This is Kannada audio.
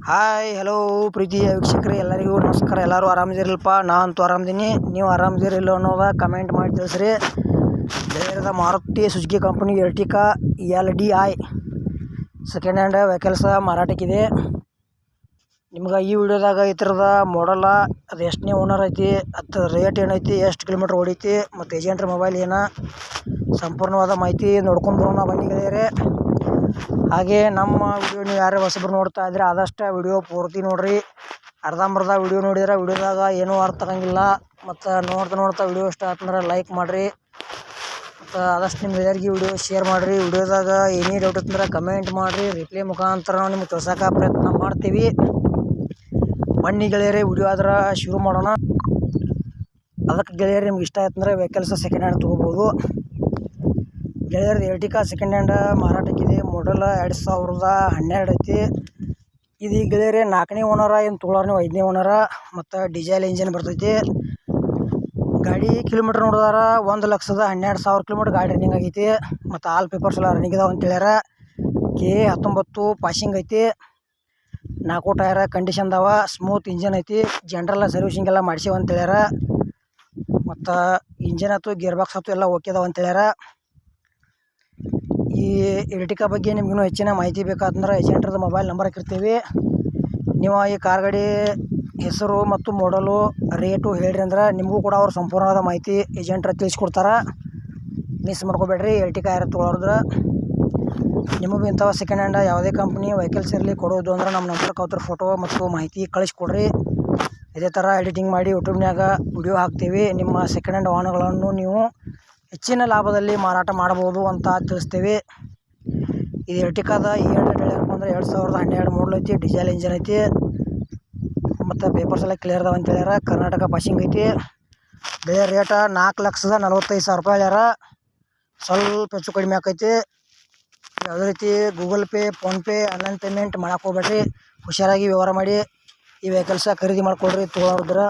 ಹಾಯ್ ಹಲೋ ಪ್ರೀತಿಯ ವೀಕ್ಷಕರೇ ಎಲ್ಲರಿಗೂ ನಮಸ್ಕಾರ. ಎಲ್ಲರೂ ಆರಾಮದಿರಲ್ಪ. ನಾನು ಅಂತೂ ಆರಾಮದೀನಿ. ನೀವು ಆರಾಮದಿರಿಲ್ಲ ಅನ್ನೋದ ಕಮೆಂಟ್ ಮಾಡಿ ತಿಳಿಸ್ರಿ. ಧೈರ್ಯದ Maruti Suzuki company Ertiga LDI second hand vehicles ಮಾರಾಟಕ್ಕಿದೆ. ನಿಮ್ಗೆ ಈ ವಿಡಿಯೋದಾಗ ಈ ಥರದ ಮಾಡಲ್ಲ, ಅದು ಎಷ್ಟನೇ ಓನರ್ ಐತಿ, ಅದು ರೇಟ್ ಏನೈತಿ, ಎಷ್ಟು ಕಿಲೋಮೀಟ್ರ್ ಹೊಡೈತಿ ಮತ್ತು ಏಜೆಂಟ್ರ ಮೊಬೈಲ್ ಸಂಪೂರ್ಣವಾದ ಮಾಹಿತಿ ನೋಡ್ಕೊಂಡು ಬರೋಣ ಬನ್ನಿ ಗೆಳೆಯರೇ. ಹಾಗೆ ನಮ್ಮ ವಿಡಿಯೋ ನೀವು ಯಾರೇ ಹೊಸಬ್ರು ನೋಡ್ತಾ ಇದ್ರೆ ಆದಷ್ಟು ವಿಡಿಯೋ ಪೂರ್ತಿ ನೋಡಿರಿ. ಅರ್ಧಂಬರ್ಧ ವಿಡಿಯೋ ನೋಡಿದ್ರೆ ವಿಡಿಯೋದಾಗ ಏನೂ ಅರ್ಥ ಆಗಂಗಿಲ್ಲ. ಮತ್ತು ನೋಡ್ತಾ ವಿಡಿಯೋ ಇಷ್ಟ ಆತಂದ್ರೆ ಲೈಕ್ ಮಾಡಿರಿ. ಮತ್ತು ಆದಷ್ಟು ನಿಮ್ಮ ಗೆಳೆಯರಿಗೆ ವಿಡಿಯೋ ಶೇರ್ ಮಾಡಿರಿ. ವಿಡಿಯೋದಾಗ ಏನೇ ಡೌಟ್ ಇತ್ತಂದ್ರೆ ಕಮೆಂಟ್ ಮಾಡಿರಿ. ರಿಪ್ಲೈ ಮುಖಾಂತರ ನಾವು ನಿಮ್ಗೆ ತೋರ್ಸೋಕೆ ಪ್ರಯತ್ನ ಮಾಡ್ತೀವಿ. ಬನ್ನಿ ಗೆಳೆಯರೇ, ವಿಡಿಯೋ ಆದ್ರೆ ಶುರು ಮಾಡೋಣ. ಅದಕ್ಕೆ ಗೆಳೆಯರು ನಿಮ್ಗೆ ಇಷ್ಟ ಆಯ್ತಂದ್ರೆ ವೆಹಿಕಲ್ಸ್ ಸೆಕೆಂಡ್ ಹ್ಯಾಂಡ್ ತೊಗೋಬೋದು. ಗೆಳೆಯರದು ಎರ್ಟಿಕಾ ಸೆಕೆಂಡ್ ಹ್ಯಾಂಡ್ ಮಾರಾಟಕ್ಕಿದೆ. ಮಾಡಲ್ 2012 ಐತಿ. ಇದು ಗೆಳೆಯರೇ 4ನೇ ಓನರ, ಏನು ತೊಗೊಳೋರು ನೀವು 5ನೇ ಓನರ. ಮತ್ತು ಡೀಸೆಲ್ ಇಂಜಿನ್ ಬರ್ತೈತಿ. ಗಾಡಿ ಕಿಲೋಮೀಟ್ರ್ ನೋಡಿದಾರ 1,12,000 ಕಿಲೋಮೀಟ್ರ್ ಗಾಡಿ ರನ್ನಿಂಗ್ ಆಗೈತಿ. ಮತ್ತು ಆಲ್ ಪೇಪರ್ಸ್ ಎಲ್ಲ ರನ್ನಿಂಗ್ ಇದಾವೆ ಅಂತ ಹೇಳ್ಯಾರ. K19 ಪಾಸಿಂಗ್ ಐತಿ. 4 ಟೈರ ಕಂಡೀಷನ್ ಅದಾವ. ಸ್ಮೂತ್ ಇಂಜನ್ ಐತಿ. ಜನರಲ್ ಸರ್ವಿಸಿಂಗ್ ಎಲ್ಲ ಮಾಡಿಸೇವ ಅಂತ ಹೇಳ್ಯಾರ. ಮತ್ತು ಇಂಜನ್ ಆಯ್ತು, ಗೇರ್ ಬಾಕ್ಸ್ ಆಯ್ತು ಎಲ್ಲ ಓಕೆ ಅದಾವ ಅಂತ ಹೇಳ್ಯಾರ. ಈ ಎರ್ಟಿಕಾ ಬಗ್ಗೆ ನಿಮ್ಗಿನ್ನೂ ಹೆಚ್ಚಿನ ಮಾಹಿತಿ ಬೇಕಾದ್ರೆ ಏಜೆಂಟ್ರದ್ದು ಮೊಬೈಲ್ ನಂಬರ್ ಹಾಕಿರ್ತೀವಿ. ನೀವು ಈ ಕಾರ್ ಗಾಡಿ ಹೆಸರು ಮತ್ತು ಮಾಡಲು ರೇಟು ಹೇಳ್ರಿ ಅಂದ್ರೆ ನಿಮಗೂ ಕೂಡ ಅವ್ರು ಸಂಪೂರ್ಣವಾದ ಮಾಹಿತಿ ಏಜೆಂಟ್ರ ತಿಳಿಸ್ಕೊಡ್ತಾರೆ. ಮಿಸ್ ಮಾಡ್ಕೋಬೇಡ್ರಿ. ಎರ್ಟಿಕಾ ಯಾರು ತೊಗೊಳೋದ್ರೆ ನಿಮಗೂ ಇಂಥವು ಸೆಕೆಂಡ್ ಹ್ಯಾಂಡ್ ಯಾವುದೇ ಕಂಪ್ನಿ ವೆಹಿಕಲ್ಸ್ ಇರಲಿ ಕೊಡೋದು ಅಂದ್ರೆ ನಮ್ಮ ನಂಬರ್ಗೆ ಅವ್ರ ಫೋಟೋ ಮತ್ತು ಮಾಹಿತಿ ಕಳಿಸ್ಕೊಡ್ರಿ. ಇದೇ ಥರ ಎಡಿಟಿಂಗ್ ಮಾಡಿ ಯೂಟ್ಯೂಬ್ನಾಗ ವಿಡಿಯೋ ಹಾಕ್ತೀವಿ. ನಿಮ್ಮ ಸೆಕೆಂಡ್ ಹ್ಯಾಂಡ್ ವಾಹನಗಳನ್ನು ನೀವು ಹೆಚ್ಚಿನ ಲಾಭದಲ್ಲಿ ಮಾರಾಟ ಮಾಡ್ಬೋದು ಅಂತ ತಿಳಿಸ್ತೀವಿ. ಇದು ಎರ್ಟಿಕಾದ ಏನಪ್ಪ ಅಂದರೆ 2012 ಮಾಡಲ್ ಐತಿ. ಡೀಸೆಲ್ ಇಂಜನ್ ಐತಿ. ಮತ್ತು ಪೇಪರ್ಸ್ ಎಲ್ಲ ಕ್ಲಿಯರ್ ಅದಾವ ಅಂತ ಹೇಳ್ಯಾರ. ಕರ್ನಾಟಕ ಪಾಸಿಂಗ್ ಐತಿ. ಬೆಳೆ ರೇಟ 4,45,000 ರೂಪಾಯಿ ಹೇಳ್ಯಾರ. ಸ್ವಲ್ಪ ಹೆಚ್ಚು ಕಡಿಮೆ ಆಕೈತಿ. ಯಾವುದೇ ರೀತಿ Google pay, PhonePe, online payment ಮಾಡಕ್ಕೆ ಹೋಗ್ಬೇಡ್ರಿ. ಹುಷಾರಾಗಿ ವ್ಯವಹಾರ ಮಾಡಿ ಈ ವೆಹಿಕಲ್ಸ ಖರೀದಿ ಮಾಡ್ಕೊಳ್ರಿ ತೊಗೊಳೋದ್ರ.